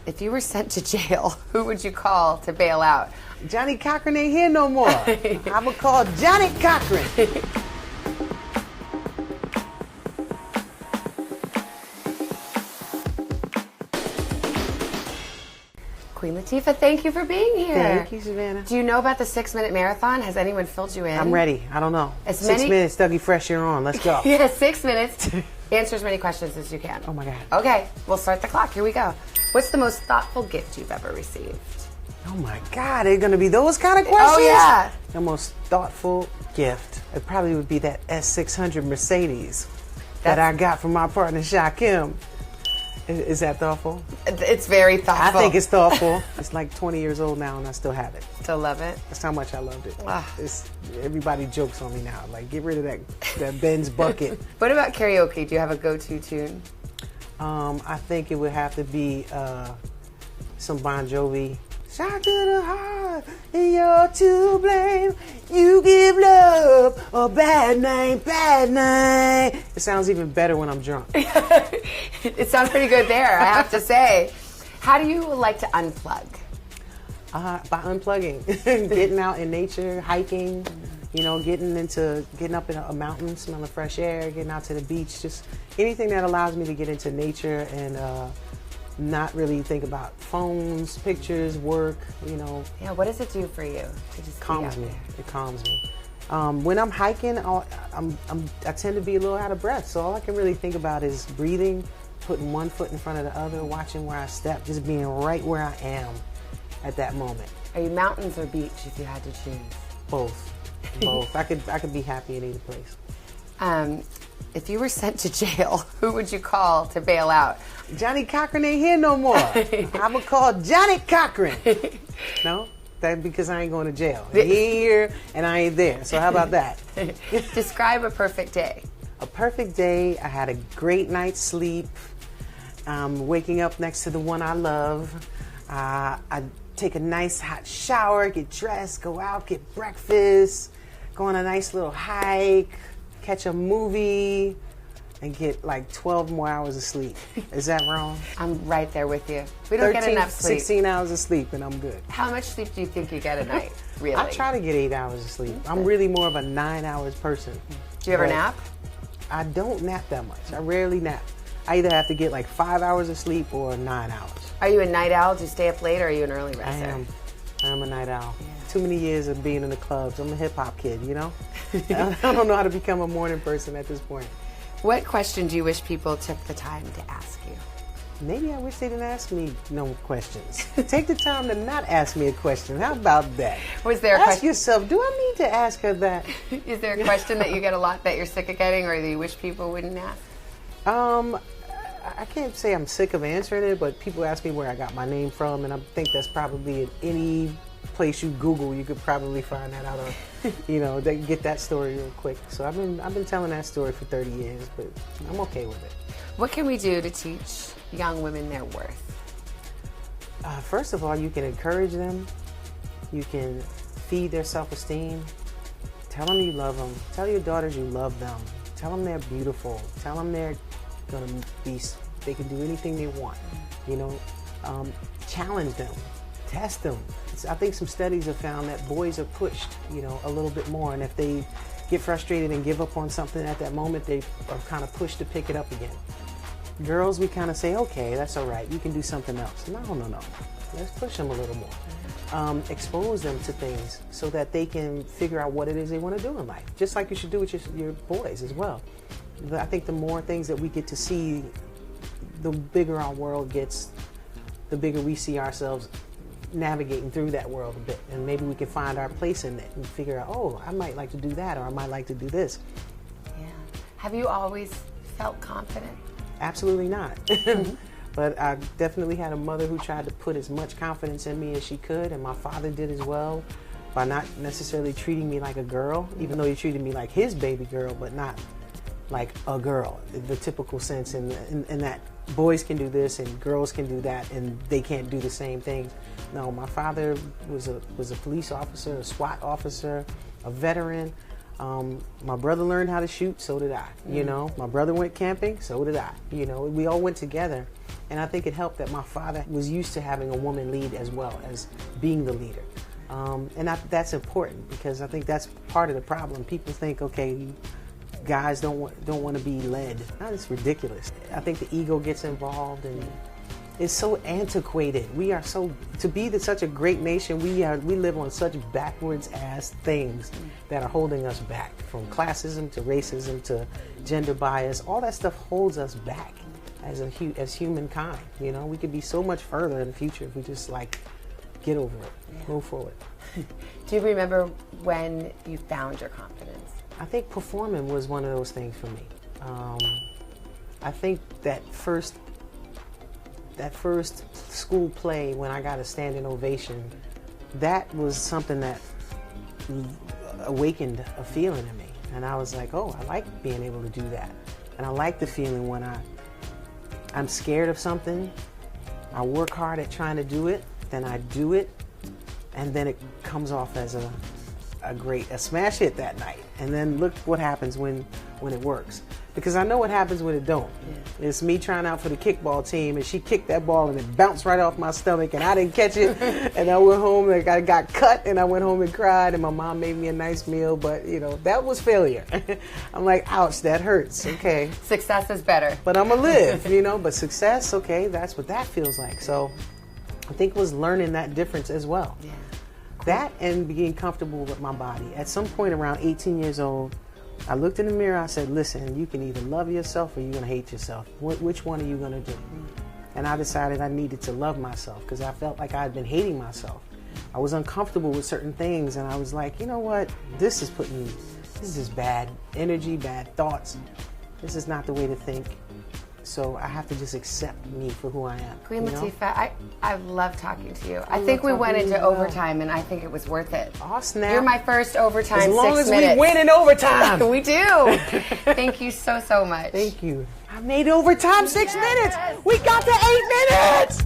If you were sent to jail, who would you call to bail out? Johnny Cochran ain't here no more. I'm going to call Johnny Cochran. Queen Latifah, thank you for being here. Thank you, Savannah. Do you know about the 6-minute marathon? Has anyone filled you in? I'm ready. I don't know. 6 minutes, Dougie Fresh, you're on. Let's go. Yeah, 6 minutes. Answer as many questions as you can. Oh, my God. Okay, we'll start the clock. Here we go. What's the most thoughtful gift you've ever received? Oh, my God. They're going to be those kind of questions? Oh, yeah. The most thoughtful gift. It probably would be that S600 Mercedes that I got from my partner, Shakim. Is that thoughtful? It's very thoughtful. I think it's thoughtful. It's like 20 years old now, and I still have it. Still love it? That's how much I loved it. Everybody jokes on me now. Like, get rid of that Benz bucket. What about karaoke? Do you have a go-to tune? I think it would have to be some Bon Jovi. Shot to the heart, and you're to blame. You give love a bad name, bad name. It sounds even better when I'm drunk. It sounds pretty good there, I have to say. How do you like to unplug? By unplugging, getting out in nature, hiking, getting up in a mountain, smelling fresh air, getting out to the beach, just anything that allows me to get into nature and not really think about phones, pictures, work, Yeah, what does it do for you? Calms me. It calms me. When I'm hiking, I tend to be a little out of breath, so all I can really think about is breathing, putting one foot in front of the other, watching where I step, just being right where I am at that moment. Are you mountains or beach if you had to choose? Both. I could be happy in either place. If you were sent to jail, who would you call to bail out? Johnny Cochran ain't here no more. I'm going to call Johnny Cochran. No? That's because I ain't going to jail. He ain't here and I ain't there. So how about that? Describe a perfect day. A perfect day. I had a great night's sleep. Waking up next to the one I love. I take a nice hot shower, get dressed, go out, get breakfast, go on a nice little hike, catch a movie, and get like 12 more hours of sleep. Is that wrong? I'm right there with you. We don't get enough sleep. 16 hours of sleep and I'm good. How much sleep do you think you get a night, really? I try to get 8 hours of sleep. I'm really more of a 9 hours person. Do you ever nap? I don't nap that much. I rarely nap. I either have to get like 5 hours of sleep or 9 hours. Are you a night owl? Do you stay up late or are you an early riser? I am a night owl. Yeah. Too many years of being in the clubs. I'm a hip hop kid, I don't know how to become a morning person at this point. What question do you wish people took the time to ask you? Maybe I wish they didn't ask me no questions. Take the time to not ask me a question. How about that? Was there ask yourself, do I need to ask her that? Is there a question that you get a lot that you're sick of getting or that you wish people wouldn't ask? I can't say I'm sick of answering it, but people ask me where I got my name from, and I think that's probably in any place you Google, you could probably find that out on, they get that story real quick. So I've been telling that story for 30 years, but I'm okay with it. What can we do to teach young women their worth? First of all, you can encourage them. You can feed their self-esteem. Tell them you love them. Tell your daughters you love them. Tell them they're beautiful. Tell them they can do anything they want. Challenge them. Test them. I think some studies have found that boys are pushed, a little bit more. And if they get frustrated and give up on something at that moment, they are kind of pushed to pick it up again. Girls, we kind of say, okay, that's all right. You can do something else. No. Let's push them a little more. Expose them to things so that they can figure out what it is they want to do in life. Just like you should do with your boys as well. I think the more things that we get to see, the bigger our world gets, the bigger we see ourselves navigating through that world a bit. And maybe we can find our place in it and figure out, oh, I might like to do that, or I might like to do this. Yeah. Have you always felt confident? Absolutely not. But I definitely had a mother who tried to put as much confidence in me as she could, and my father did as well, by not necessarily treating me like a girl, even though he treated me like his baby girl, but not like a girl, the typical sense in that boys can do this and girls can do that and they can't do the same thing. No, my father was a police officer, a SWAT officer, a veteran. My brother learned how to shoot, so did I. My brother went camping, so did I. We all went together. And I think it helped that my father was used to having a woman lead as well as being the leader. That's important, because I think that's part of the problem. People think, okay, guys don't want to be led. It's ridiculous. I think the ego gets involved, and it's so antiquated. We are to be such a great nation, we live on such backwards ass things that are holding us back, from classism to racism to gender bias. All that stuff holds us back as humankind. You know, we could be so much further in the future if we just get over it, move forward. Do you remember when you found your confidence? I think performing was one of those things for me. I think that first school play, when I got a standing ovation, that was something that awakened a feeling in me. And I was like, oh, I like being able to do that. And I like the feeling when I'm scared of something, I work hard at trying to do it, then I do it, and then it comes off as a smash hit that night. And then look what happens when it works. Because I know what happens when it don't. Yeah. It's me trying out for the kickball team, and she kicked that ball and it bounced right off my stomach, and I didn't catch it. And I went home, and I got cut, and I went home and cried, and my mom made me a nice meal, but that was failure. I'm like, ouch, that hurts. Okay. Success is better. But I'm gonna live, but success, okay, that's what that feels like. So I think it was learning that difference as well. Yeah. Cool. That and being comfortable with my body. At some point around 18 years old, I looked in the mirror, I said, listen, you can either love yourself or you're going to hate yourself. Which one are you going to do? And I decided I needed to love myself, because I felt like I had been hating myself. I was uncomfortable with certain things, and I was like, you know what? This is just bad energy, bad thoughts. This is not the way to think. So I have to just accept me for who I am. Queen Latifah, I love talking to you. I think we went into overtime, and I think it was worth it. Oh, snap. You're my first overtime 6 minutes. As long as we win in overtime. We do. Thank you so much. Thank you. I made overtime 6 minutes. We got to 8 minutes.